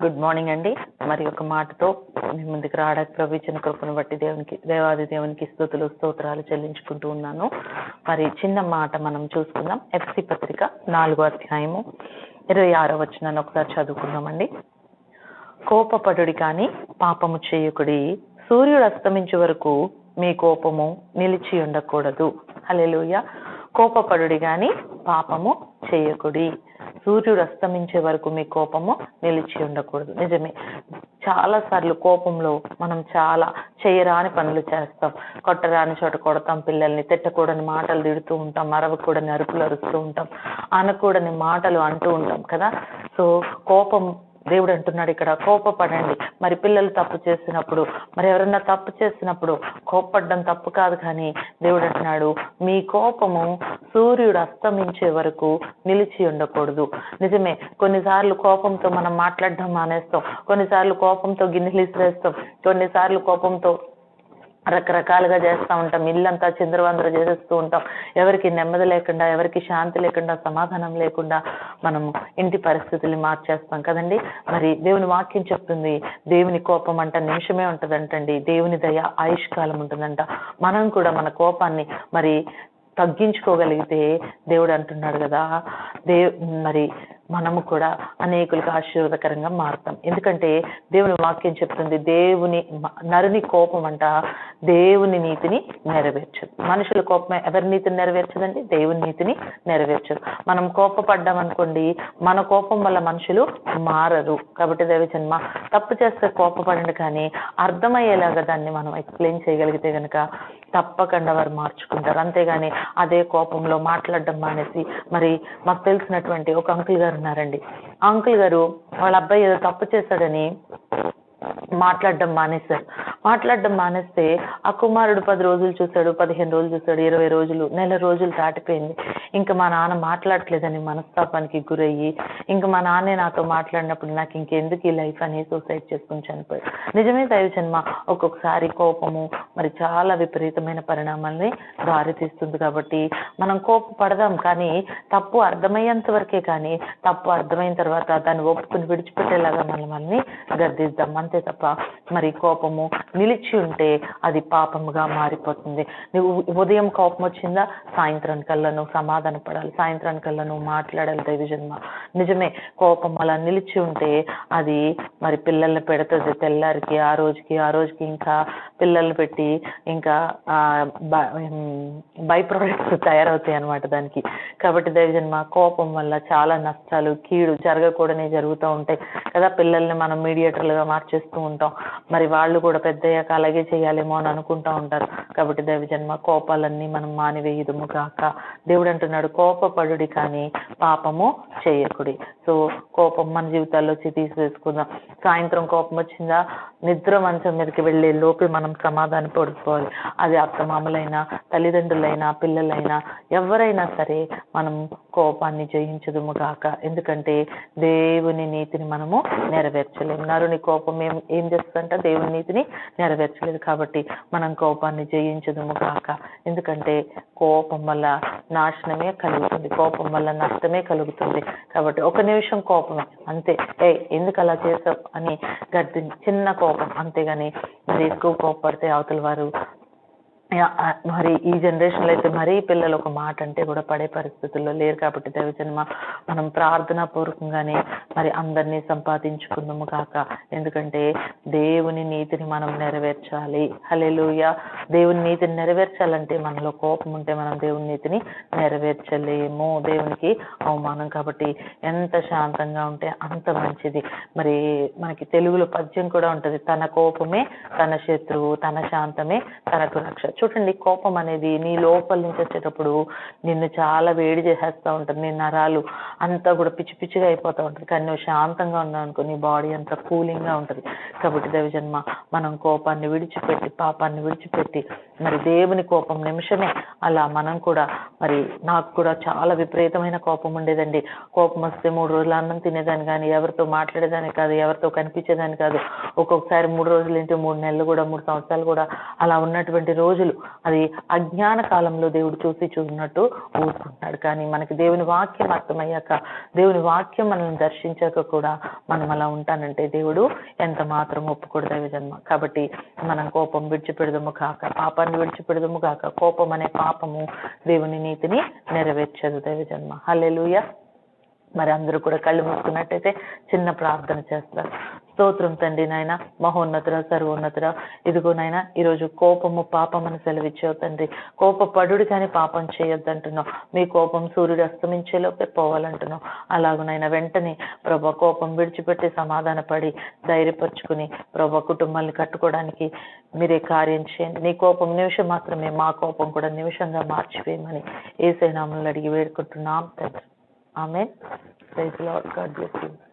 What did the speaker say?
Good morning అండి. మరి ఒక మాటతో మీ ముందుకు రావడానికి ప్రవచన కృపను బట్టి దేవాది దేవునికి స్తోత్రాలు చెల్లించుకుంటూ ఉన్నాను. మరి చిన్న మాట మనం చూసుకుందాం. ఎఫ్సి పత్రిక 4వ అధ్యాయము 26వ వచనాన్ని ఒకసారి చదువుకుందామండి. కోపపడుడి కానీ పాపము చేయకుడి, సూర్యుడు అస్తమించే వరకు మీ కోపము నిలిచి ఉండకూడదు. హల్లెలూయా. కోపపడుడి కానీ పాపము చేయకుడి, సూర్యుడు అస్తమించే వరకు మీ కోపము నిలిచి ఉండకూడదు. నిజమే, చాలా సార్లు కోపంలో మనం చాలా చేయరాని పనులు చేస్తాం. కొట్టరాని చోట కొడతాం, పిల్లల్ని తిట్టకూడని మాటలు తిడుతూ ఉంటాం, అరవకూడని అరుపులు అరుస్తూ ఉంటాం, అనకూడని మాటలు అంటూ ఉంటాం కదా. సో కోపం, దేవుడు అంటున్నాడు ఇక్కడ కోపపడండి. మరి పిల్లలు తప్పు చేసినప్పుడు, మరి ఎవరన్నా తప్పు చేసినప్పుడు కోపపడడం తప్పు కాదు, కానీ దేవుడు అంటున్నాడు మీ కోపము సూర్యుడు అస్తమించే వరకు నిలిచి ఉండకూడదు. నిజమే, కొన్నిసార్లు కోపంతో మనం మాట్లాడడం మానేస్తాం, కొన్నిసార్లు కోపంతో గిన్నెలు ఇసిరేస్తాం, కొన్నిసార్లు కోపంతో రకరకాలుగా చేస్తూ ఉంటాం, ఇల్లంతా చిందరవందర చేసేస్తూ ఉంటాం. ఎవరికి నెమ్మది లేకుండా, ఎవరికి శాంతి లేకుండా, సమాధానం లేకుండా మనము ఇంటి పరిస్థితుల్ని మార్చేస్తాం కదండి. మరి దేవుని వాక్యం చెప్తుంది, దేవుని కోపం అంట నిమిషమే ఉంటుందంటండి, దేవుని దయ ఆయుష్కాలం ఉంటుందంట. మనం కూడా మన కోపాన్ని మరి తగ్గించుకోగలిగితే దేవుడు అంటున్నాడు కదా, మరి మనము కూడా అనేకులకు ఆశీర్వాదకరంగా మారుతాం. ఎందుకంటే దేవుని వాక్యం చెప్తుంది, నరుని కోపం అంట దేవుని నీతిని నెరవేర్చదు. మనుషుల కోపమే ఎవరి నీతిని నెరవేర్చదండి, దేవుని నీతిని నెరవేర్చదు. మనం కోపపడ్డాం అనుకోండి, మన కోపం వల్ల మనుషులు మారరు. కాబట్టి దైవజన్మ తప్పు చేస్తే కోపపడండి, కానీ అర్థమయ్యేలాగా దాన్ని మనం ఎక్స్ప్లెయిన్ చేయగలిగితే కనుక తప్పకుండా వారు మార్చుకుంటారు. అంతేగాని అదే కోపంలో మాట్లాడడం మానేసి, మరి మాకు తెలిసినటువంటి ఒక అంకుల్ గారు ఉన్నారండి. ఆ అంకుల్ గారు వాళ్ళ అబ్బాయి ఏదో తప్పు చేశాడని మాట్లాడడం మానేస్తే ఆ కుమారుడు 10 రోజులు చూశాడు, 15 రోజులు చూశాడు, 20 రోజులు, నెల రోజులు దాటిపోయింది. ఇంకా మా నాన్న మాట్లాడట్లేదని మనస్తాపానికి గురయ్యి, ఇంకా మా నాన్నే నాతో మాట్లాడినప్పుడు నాకు ఇంకెందుకు ఈ లైఫ్ అని సూసైడ్ చేసుకుని చనిపోయాడు. నిజమే దైవజన్మ, ఒక్కొక్కసారి కోపము మరి చాలా విపరీతమైన పరిణామాల్ని దారితీస్తుంది. కాబట్టి మనం కోపపడదాం, కానీ తప్పు అర్థమయ్యేంత వరకే, కానీ తప్పు అర్థమైన తర్వాత దాన్ని ఒప్పుకుని విడిచిపెట్టేలాగా మనల్ని గద్దిద్దాం. అంతే తప్ప మరి కోపము నిలిచి ఉంటే అది పాపముగా మారిపోతుంది. నువ్వు ఉదయం కోపం వచ్చిందా, సాయంత్రానికల్లా నువ్వు సమాధాన పడాలి, సాయంత్రానికల్లా నువ్వు మాట్లాడాలి దైవజన్మ. నిజమే, కోపం అలా నిలిచి ఉంటే అది మరి పిల్లల్ని పెడుతుంది తెల్లారికి, ఆ రోజుకి ఇంకా పిల్లల్ని పెట్టి ఇంకా బై ప్రొడక్ట్స్ తయారవుతాయి అన్నమాట దానికి. కాబట్టి దైవజన్మ కోపం వల్ల చాలా నష్టాలు, కీడు జరగకూడనే జరుగుతూ ఉంటాయి కదా. పిల్లల్ని మనం మీడియేటర్లుగా మార్చేస్తూ ఉంటాం, మరి వాళ్ళు కూడా పెద్దయ్యాక అలాగే చేయాలేమో అని అనుకుంటూ ఉంటారు. కాబట్టి దైవజన్మ కోపాలన్నీ మనం మానివేయుదుము గాక. దేవుడు అంటున్నాడు కోపపడుడి కానీ పాపము చేయకుడి. సో కోపం మన జీవితాల్లో తీసివేసుకుందాం. సాయంత్రం కోపం వచ్చిందా, నిద్ర మంచం మీదకి వెళ్ళే లోపే మనం సమాధాన పడిపోవాలి. అది అత్తమామలైనా, తల్లిదండ్రులైనా, పిల్లలైనా, ఎవరైనా సరే మనం కోపాన్ని జయించదుము గాక. ఎందుకంటే దేవుని నీతిని మనము నెరవేర్చలేము. నరుని కోపం ఏం చేస్తుందంట, దేవుని నీతిని నెరవేర్చలేదు. కాబట్టి మనం కోపాన్ని జయించదుము గాక. ఎందుకంటే కోపం వల్ల నాశనమే కలుగుతుంది, కోపం వల్ల నష్టమే కలుగుతుంది. కాబట్టి ఒక నిమిషం కోపమే అంతే, ఎందుకు అలా చేసావు అని గట్టి చిన్న కోపం, అంతేగాని మరి ఎక్కువ కోపడితే అవతల వారు మరి ఈ జనరేషన్లో అయితే మరీ పిల్లలు ఒక మాట అంటే కూడా పడే పరిస్థితుల్లో లేరు. కాబట్టి దైవజన్మ మనం ప్రార్థనా పూర్వకంగానే మరి అందరినీ సంపాదించుకుందాము కాక. ఎందుకంటే దేవుని నీతిని మనం నెరవేర్చాలి. హల్లెలూయా. దేవుని నీతిని నెరవేర్చాలంటే మనలో కోపం ఉంటే మనం దేవుని నీతిని నెరవేర్చలేము, దేవునికి అవమానం. కాబట్టి ఎంత శాంతంగా ఉంటే అంత మంచిది. మరి మనకి తెలుగులో పద్యం కూడా ఉంటుంది, తన కోపమే తన శత్రువు, తన శాంతమే తనకు రక్ష. చూడండి, కోపం అనేది నీ లోపల నుంచి వచ్చేటప్పుడు నిన్ను చాలా వేడి చేసేస్తూ ఉంటుంది, నీ నరాలు అంతా కూడా పిచ్చి పిచ్చిగా అయిపోతూ ఉంటుంది. కానీ నువ్వు శాంతంగా ఉన్నావు అనుకో, నీ బాడీ అంతా కూలింగ్గా ఉంటుంది. కాబట్టి దైవజన్మ మనం కోపాన్ని విడిచిపెట్టి, పాపాన్ని విడిచిపెట్టి, మరి దేవుని కోపం నిమిషమే. అలా మనం కూడా మరి నాకు కూడా చాలా విపరీతమైన కోపం ఉండేదండి. కోపం వస్తే 3 రోజులు అన్నం తినేదాన్ని కానీ ఎవరితో మాట్లాడేదాన్ని కాదు, ఎవరితో కనిపించేదాన్ని కాదు. ఒక్కొక్కసారి 3 రోజులు ఏంటి 3 నెలలు కూడా 3 సంవత్సరాలు కూడా అలా ఉన్నటువంటి రోజులు. ఊసులు, అది అజ్ఞాన కాలంలో దేవుడు చూసినట్టు ఊరుకుంటున్నాడు. కానీ మనకి దేవుని వాక్యం అర్థమయ్యాక, దేవుని వాక్యం మనల్ని దర్శించాక కూడా మనం అలా ఉంటానంటే దేవుడు ఎంత మాత్రం ఒప్పుకోడు దైవజన్మ. కాబట్టి మనం కోపం విడిచిపెడదము కాక, పాపాన్ని విడిచిపెడదము కాక. కోపం అనే పాపము దేవుని నీతిని నెరవేర్చదు దైవజన్మ. హల్లెలూయా. మరి అందరూ కూడా కళ్ళు మూసుకున్నట్టయితే చిన్న ప్రార్థన చేస్తారు. స్తోత్రం తండ్రి నాయన, మహోన్నతుడ, సర్వోన్నతుడ. ఇదిగో నాయన, ఈరోజు కోపము పాపం అని సెలవిచ్చావు తండ్రి. కోపపడుడు కానీ పాపం చేయొద్దంటున్నావు. మీ కోపం సూర్యుడు అస్తమించేలోపే పోవాలంటున్నావు. అలాగునైనా వెంటనే ప్రభా కోపం విడిచిపెట్టి సమాధానపడి ధైర్యపరుచుకుని ప్రభా కుటుంబాన్ని కట్టుకోవడానికి మీరే కార్యం చేయండి. నీ కోపం నిమిషం మాత్రమే, మా కోపం కూడా నిమిషంగా మార్చివేయమని యేసయ్య నామములో అడిగి వేడుకుంటున్నాం తండ్రి. Amen. Praise the Lord. God bless you.